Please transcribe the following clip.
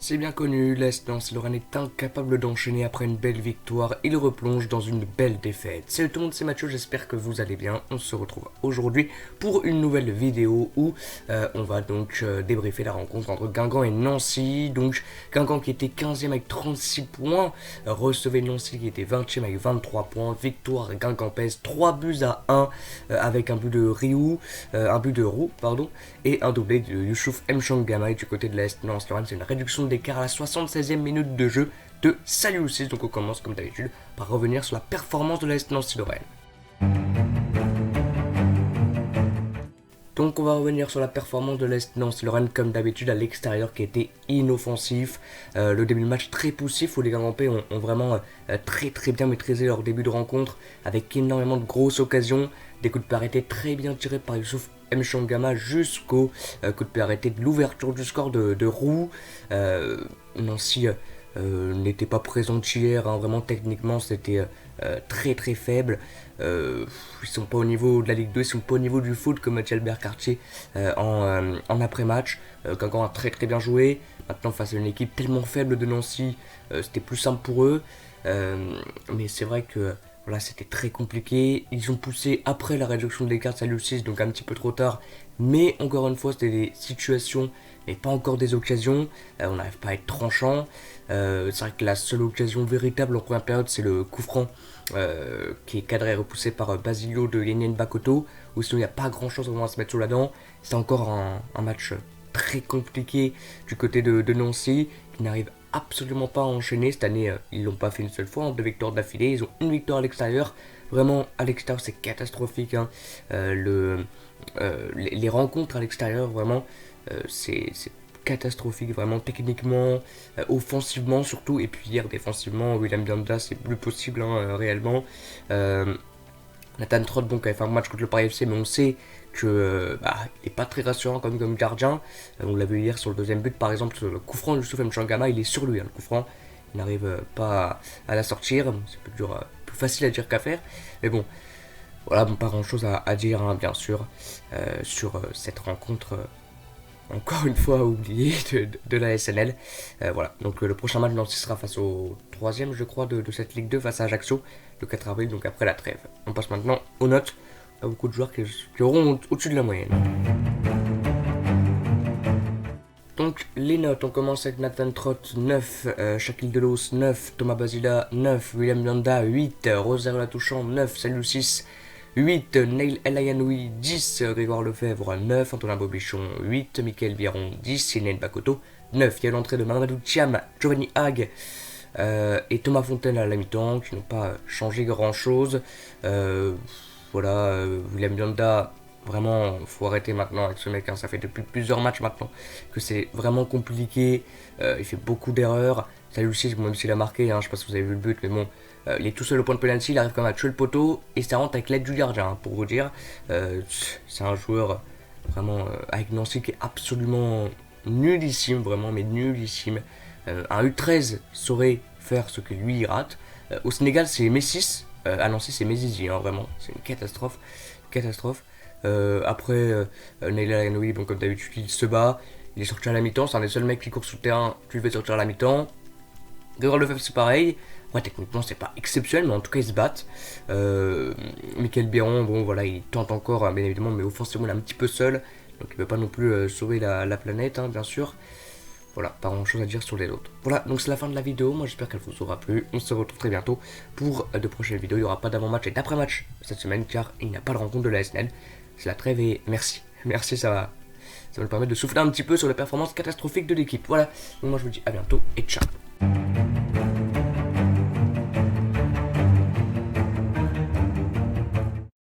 C'est bien connu, l'Est Nancy-Lorraine est incapable d'enchaîner après une belle victoire, il replonge dans une belle défaite. Salut tout le monde, c'est Mathieu, j'espère que vous allez bien. On se retrouve aujourd'hui pour une nouvelle vidéo où on va donc débriefer la rencontre entre Guingamp et Nancy. Donc Guingamp qui était 15e avec 36 points, recevait Nancy qui était 20e avec 23 points. Victoire guingampaise, 3-1 avec un but de Roux, et un doublé de Youssouf Mchangama du côté de l'Est Nancy-Lorraine. C'est une réduction d'écart à la 76e minute de jeu de Saliou6. Donc on commence comme d'habitude par revenir sur la performance de l'Est Nancy-Lorraine. Donc on va revenir sur la performance de l'Est Nancy-Lorraine comme d'habitude à l'extérieur qui était inoffensif. Le début de match très poussif où les Guingampais ont vraiment très bien maîtrisé leur début de rencontre avec énormément de grosses occasions. Des coups de pied arrêtés très bien tirés par Youssouf Mchangama jusqu'au coup de pied arrêté de l'ouverture du score de Roux. Nancy n'était pas présente hier, vraiment techniquement c'était très faible. Ils sont pas au niveau de la Ligue 2, ils sont pas au niveau du foot comme Mathieu Albert Cartier en après-match. Guingamp a très bien joué. Maintenant face à une équipe tellement faible de Nancy, c'était plus simple pour eux. Mais c'est vrai que voilà, c'était très compliqué. Ils ont poussé après la réduction de l'écart de Saliou6, donc un petit peu trop tard. Mais encore une fois, c'était des situations et pas encore des occasions. On n'arrive pas à être tranchant. C'est vrai que la seule occasion véritable en première période, c'est le coup franc qui est cadré et repoussé par Basilio de Yenien Bakoto. Ou sinon, il n'y a pas grand chose vraiment à se mettre sous la dent. C'est encore un match très compliqué du côté de Nancy, qui n'arrive absolument pas à enchaîner. Cette année, ils l'ont pas fait une seule fois, 2 victoires d'affilée. Ils ont une victoire à l'extérieur. Vraiment, à l'extérieur, c'est catastrophique. Les rencontres à l'extérieur, vraiment, c'est catastrophique, vraiment, techniquement, offensivement surtout. Et puis hier, défensivement, William Bianda, c'est plus possible, réellement. Nathan Trott, bon, qui avait fait un match contre le Paris FC, mais on sait que il n'est pas très rassurant comme gardien. On l'a vu hier sur le deuxième but, par exemple, sur le coup franc de Youssouf Mchangama, il est sur lui, le coup franc. Il n'arrive pas à la sortir. C'est plus facile à dire qu'à faire. Mais bon, voilà, pas grand chose à dire, bien sûr, sur cette rencontre. Encore une fois oublié de la SNL. Voilà, donc le prochain match Nancy sera face au 3e, je crois, de cette Ligue 2 face à Ajaccio le 4 avril, donc après la trêve. On passe maintenant aux notes. Il y a beaucoup de joueurs qui auront au-dessus de la moyenne. Donc les notes, on commence avec Nathan Trott 9, Shaquille Delos 9, Thomas Basila 9, William Bianda 8, Rosario Latouchant 9, Saliou6 8, Neil El Ayanoui 10, Grégoire Lefebvre 9, Antonin Bobichon 8, Mickaël Biron 10, Yenien Bakoto 9. Il y a l'entrée de Mamadou Thiam, Giovanni Hague et Thomas Fontaine à la mi-temps qui n'ont pas changé grand chose. William Bianda, vraiment, faut arrêter maintenant avec ce mec, ça fait depuis plusieurs matchs maintenant que c'est vraiment compliqué. Il fait beaucoup d'erreurs. Saliou6, même s'il a marqué, je sais pas si vous avez vu le but, mais bon, il est tout seul au point de penalty, il arrive quand même à tuer le poteau et ça rentre avec l'aide du gardien, pour vous dire. C'est un joueur vraiment avec Nancy qui est absolument nullissime, vraiment, mais nullissime. Un U13 saurait faire ce que lui il rate. Au Sénégal, c'est Messis. À Nancy, c'est Mézizi, vraiment, c'est une catastrophe. Après, Neil Ayanoui, bon, comme d'habitude, il se bat. Il est sorti à la mi-temps, c'est un des seuls mecs qui court sous le terrain, tu le fais sortir à la mi-temps. Grégoire Lefebvre, c'est pareil. Ouais, techniquement, c'est pas exceptionnel, mais en tout cas, ils se battent. Mickaël Biron, bon, voilà, il tente encore, bien évidemment, mais offensivement, il est un petit peu seul. Donc, il ne peut pas non plus sauver la planète, bien sûr. Voilà, pas grand chose à dire sur les autres. Voilà, donc c'est la fin de la vidéo. Moi, j'espère qu'elle vous aura plu. On se retrouve très bientôt pour de prochaines vidéos. Il n'y aura pas d'avant-match et d'après-match cette semaine, car il n'y a pas de rencontre de la SNL. C'est la trêve et merci. Merci, ça va me permettre de souffler un petit peu sur les performances catastrophiques de l'équipe. Voilà, donc moi, je vous dis à bientôt et ciao.